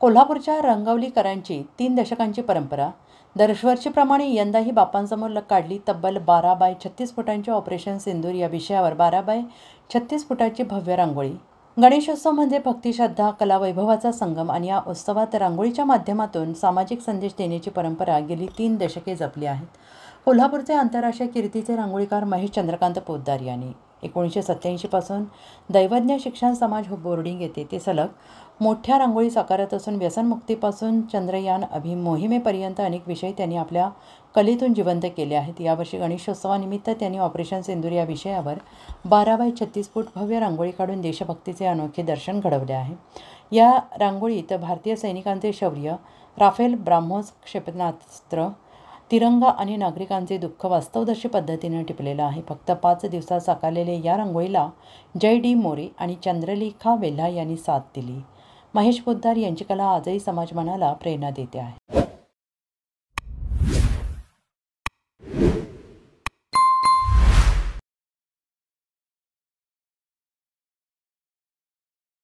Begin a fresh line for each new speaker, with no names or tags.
कोल्हापूरच्या रंगवलीकरांची 3 दशकांची परंपरा. दरवर्षीप्रमाणे यंदाही बाप्पांसमोर काढली तब्बल 12 बाय 36 फुटांची ऑपरेशन सिंदूर या विषयावर 12 बाय 36 फुटाची भव्य रांगोळी. गणेशोत्सव म्हणजे भक्ती, श्रद्धा, कला, वैभवाचा संगम आणि या उत्सवात रांगोळीच्या माध्यमातून सामाजिक संदेश देण्याची परंपरा गेली 3 दशके जपली आहेत. कोल्हापूरचे आंतरराष्ट्रीय कीर्तीचे रांगोळीकार महेश चंद्रकांत पोद्दार यांनी 1987 पासून दैवज्ञ शिक्षण समाज बोर्डिंग येथे ते सलग मोठ्या रांगोळी साकारत असून व्यसनमुक्तीपासून चंद्रयान मोहिमेपर्यंत अनेक विषय त्यांनी आपल्या कलेतून जिवंत केले आहेत. यावर्षी गणेशोत्सवानिमित्त त्यांनी ऑपरेशन सिंदूर या विषयावर 12 बाय 36 फूट भव्य रांगोळी काढून देशभक्तीचे अनोखे दर्शन घडवले आहे. या रांगोळीत भारतीय सैनिकांचे शौर्य, राफेल ब्राह्मोस क्षेपणास्त्र, तिरंगा आणि नागरिकांचे दुःख वास्तवदर्शी पद्धतीने टिपलेलं आहे. फक्त 5 दिवसात साकारलेल्या या रांगोळीला जय डी मोरे आणि चंद्रलेखा वेल्हा यांनी साथ दिली. महेश पोद्दार यांची कला आजही समाजमनाला प्रेरणा देते आहे.